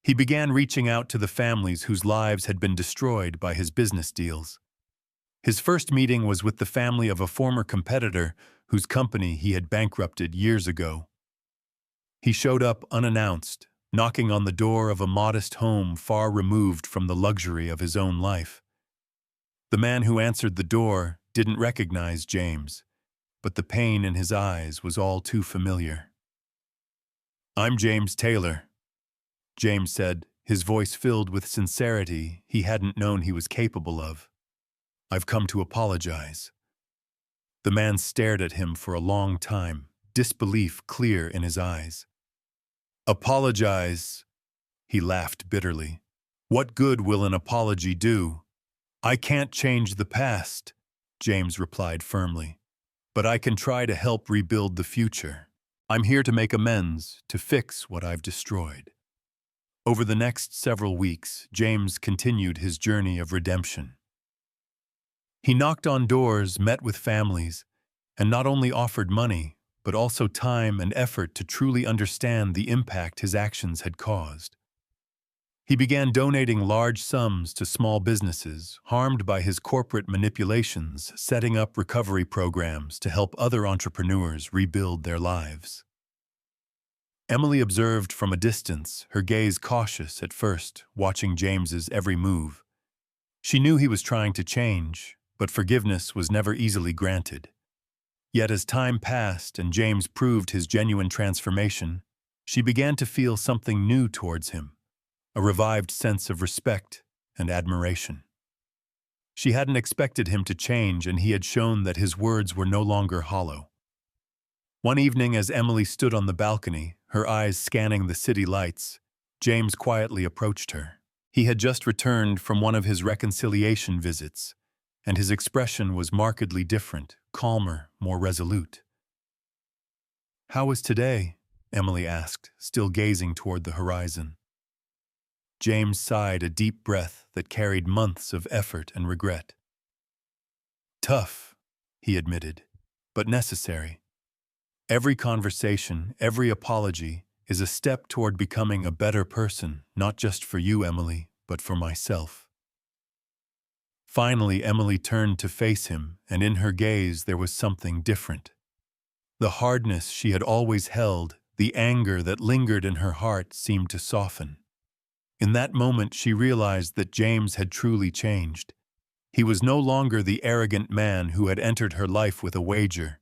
He began reaching out to the families whose lives had been destroyed by his business deals. His first meeting was with the family of a former competitor whose company he had bankrupted years ago. He showed up unannounced, knocking on the door of a modest home far removed from the luxury of his own life. The man who answered the door didn't recognize James, but the pain in his eyes was all too familiar. "I'm James Taylor," James said, his voice filled with sincerity he hadn't known he was capable of. "I've come to apologize." The man stared at him for a long time, disbelief clear in his eyes. "Apologize?" He laughed bitterly. "What good will an apology do?" "I can't change the past," James replied firmly, "but I can try to help rebuild the future. I'm here to make amends, to fix what I've destroyed." Over the next several weeks, James continued his journey of redemption. He knocked on doors, met with families, and not only offered money, but also time and effort to truly understand the impact his actions had caused. He began donating large sums to small businesses harmed by his corporate manipulations, setting up recovery programs to help other entrepreneurs rebuild their lives. Emily observed from a distance, her gaze cautious at first, watching James's every move. She knew he was trying to change, but forgiveness was never easily granted. Yet as time passed and James proved his genuine transformation, she began to feel something new towards him, a revived sense of respect and admiration. She hadn't expected him to change, and he had shown that his words were no longer hollow. One evening, as Emily stood on the balcony, her eyes scanning the city lights, James quietly approached her. He had just returned from one of his reconciliation visits, and his expression was markedly different, calmer, more resolute. "How was today?" Emily asked, still gazing toward the horizon. James sighed a deep breath that carried months of effort and regret. "Tough," he admitted, "but necessary. Every conversation, every apology is a step toward becoming a better person, not just for you, Emily, but for myself." Finally, Emily turned to face him, and in her gaze there was something different. The hardness she had always held, the anger that lingered in her heart seemed to soften. In that moment, she realized that James had truly changed. He was no longer the arrogant man who had entered her life with a wager.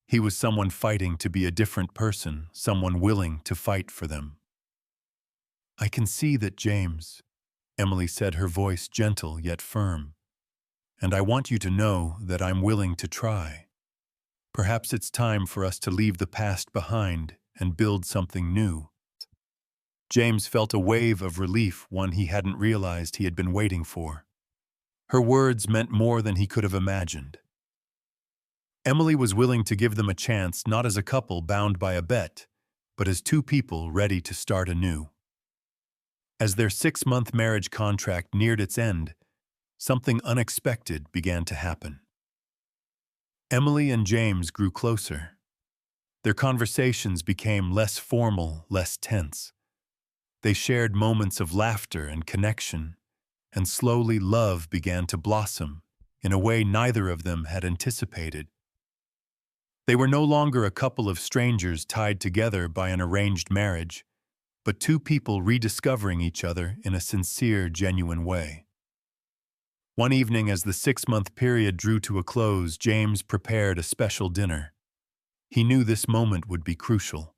He was someone fighting to be a different person, someone willing to fight for them. "I can see that, James," Emily said, her voice gentle yet firm. "And I want you to know that I'm willing to try. Perhaps it's time for us to leave the past behind and build something new." James felt a wave of relief, one he hadn't realized he had been waiting for. Her words meant more than he could have imagined. Emily was willing to give them a chance, not as a couple bound by a bet, but as two people ready to start anew. As their 6-month marriage contract neared its end, something unexpected began to happen. Emily and James grew closer. Their conversations became less formal, less tense. They shared moments of laughter and connection, and slowly love began to blossom in a way neither of them had anticipated. They were no longer a couple of strangers tied together by an arranged marriage, but two people rediscovering each other in a sincere, genuine way. One evening, as the 6-month period drew to a close, James prepared a special dinner. He knew this moment would be crucial.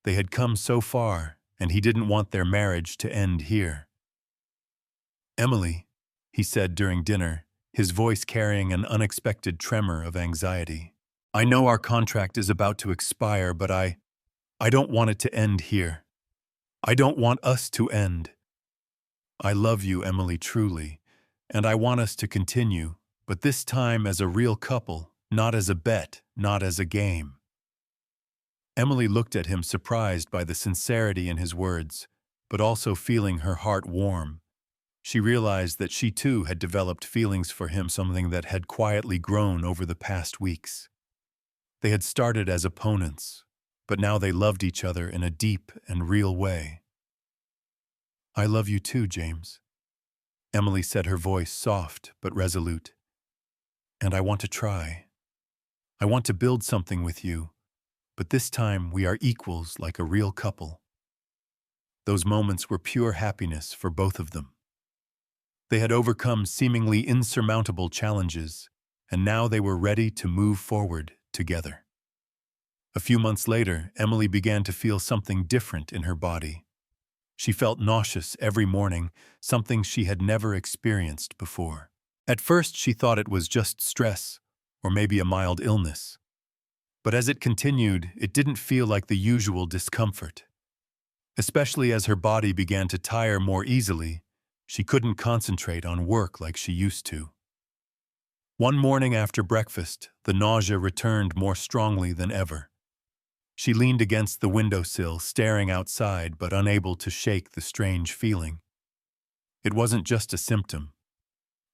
They had come so far, and he didn't want their marriage to end here. "Emily," he said during dinner, his voice carrying an unexpected tremor of anxiety. "I know our contract is about to expire, but I don't want it to end here. I don't want us to end. I love you, Emily, truly, and I want us to continue, but this time as a real couple, not as a bet, not as a game." Emily looked at him, surprised by the sincerity in his words, but also feeling her heart warm. She realized that she too had developed feelings for him, something that had quietly grown over the past weeks. They had started as opponents, but now they loved each other in a deep and real way. "I love you too, James," Emily said, her voice soft but resolute. "And I want to try. I want to build something with you, but this time we are equals like a real couple." Those moments were pure happiness for both of them. They had overcome seemingly insurmountable challenges, and now they were ready to move forward together. A few months later, Emily began to feel something different in her body. She felt nauseous every morning, something she had never experienced before. At first, she thought it was just stress, or maybe a mild illness. But as it continued, it didn't feel like the usual discomfort. Especially as her body began to tire more easily, she couldn't concentrate on work like she used to. One morning after breakfast, the nausea returned more strongly than ever. She leaned against the windowsill, staring outside but unable to shake the strange feeling. It wasn't just a symptom.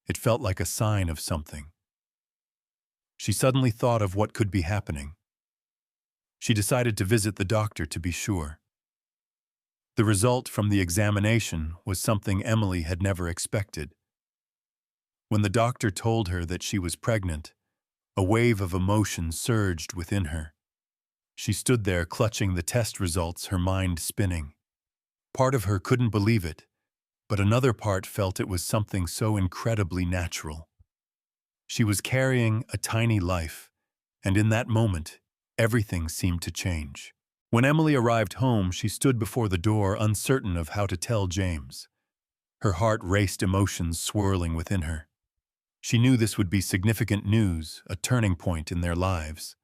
It felt like a sign of something. She suddenly thought of what could be happening. She decided to visit the doctor to be sure. The result from the examination was something Emily had never expected. When the doctor told her that she was pregnant, a wave of emotion surged within her. She stood there clutching the test results, her mind spinning. Part of her couldn't believe it, but another part felt it was something so incredibly natural. She was carrying a tiny life, and in that moment, everything seemed to change. When Emily arrived home, she stood before the door, uncertain of how to tell James. Her heart raced, emotions swirling within her. She knew this would be significant news, a turning point in their lives.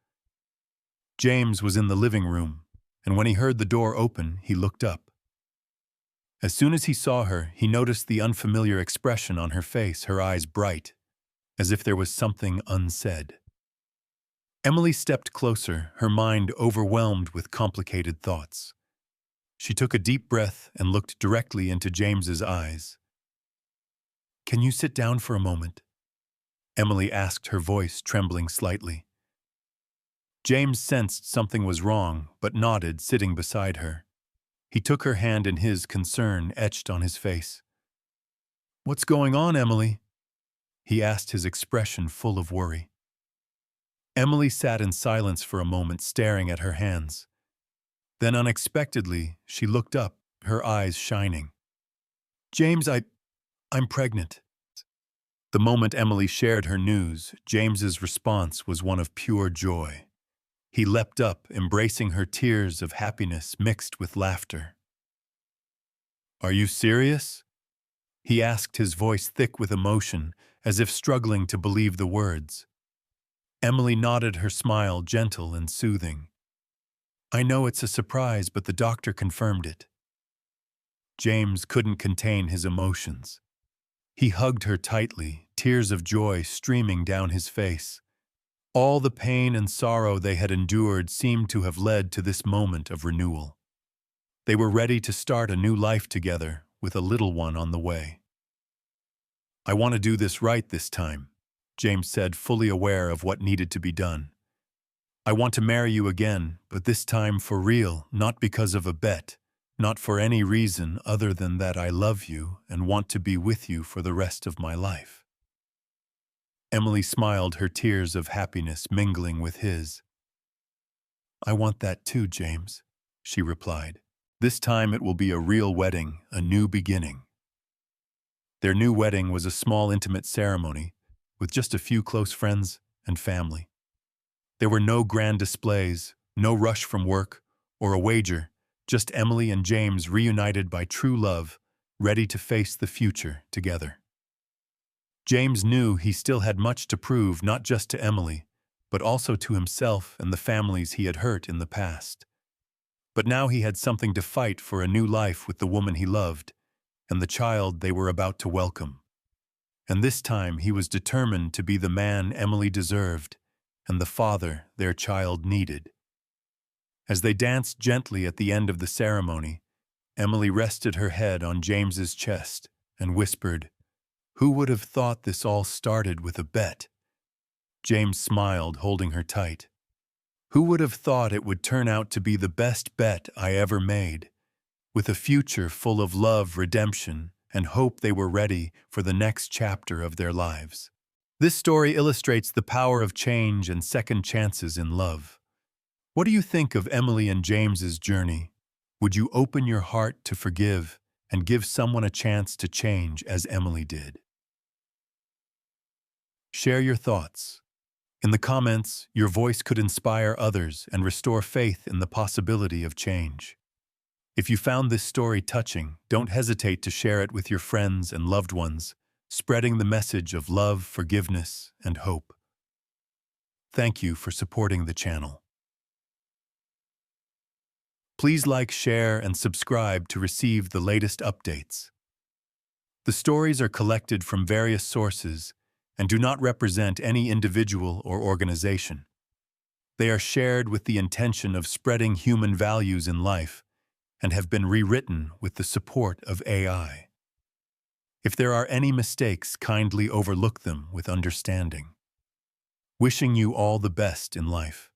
James was in the living room, and when he heard the door open, he looked up. As soon as he saw her, he noticed the unfamiliar expression on her face, her eyes bright, as if there was something unsaid. Emily stepped closer, her mind overwhelmed with complicated thoughts. She took a deep breath and looked directly into James's eyes. "Can you sit down for a moment?" Emily asked, her voice trembling slightly. James sensed something was wrong, but nodded, sitting beside her. He took her hand in his, concern etched on his face. "What's going on, Emily?" he asked, his expression full of worry. Emily sat in silence for a moment, staring at her hands. Then unexpectedly, she looked up, her eyes shining. "James, I'm pregnant." The moment Emily shared her news, James's response was one of pure joy. He leapt up, embracing her, tears of happiness mixed with laughter. "Are you serious?" he asked, his voice thick with emotion, as if struggling to believe the words. Emily nodded, her smile gentle and soothing. "I know it's a surprise, but the doctor confirmed it." James couldn't contain his emotions. He hugged her tightly, tears of joy streaming down his face. All the pain and sorrow they had endured seemed to have led to this moment of renewal. They were ready to start a new life together, with a little one on the way. "I want to do this right this time," James said, fully aware of what needed to be done. "I want to marry you again, but this time for real, not because of a bet, not for any reason other than that I love you and want to be with you for the rest of my life." Emily smiled, her tears of happiness mingling with his. "I want that too, James," she replied. "This time it will be a real wedding, a new beginning." Their new wedding was a small, intimate ceremony with just a few close friends and family. There were no grand displays, no rush from work or a wager, just Emily and James reunited by true love, ready to face the future together. James knew he still had much to prove, not just to Emily, but also to himself and the families he had hurt in the past. But now he had something to fight for, a new life with the woman he loved and the child they were about to welcome. And this time he was determined to be the man Emily deserved and the father their child needed. As they danced gently at the end of the ceremony, Emily rested her head on James's chest and whispered, "Who would have thought this all started with a bet?" James smiled, holding her tight. "Who would have thought it would turn out to be the best bet I ever made? With a future full of love, redemption, and hope, they were ready for the next chapter of their lives." This story illustrates the power of change and second chances in love. What do you think of Emily and James's journey? Would you open your heart to forgive and give someone a chance to change as Emily did? Share your thoughts. In the comments, your voice could inspire others and restore faith in the possibility of change. If you found this story touching, don't hesitate to share it with your friends and loved ones, spreading the message of love, forgiveness, and hope. Thank you for supporting the channel. Please like, share, and subscribe to receive the latest updates. The stories are collected from various sources and do not represent any individual or organization. They are shared with the intention of spreading human values in life and have been rewritten with the support of AI. If there are any mistakes, kindly overlook them with understanding. Wishing you all the best in life.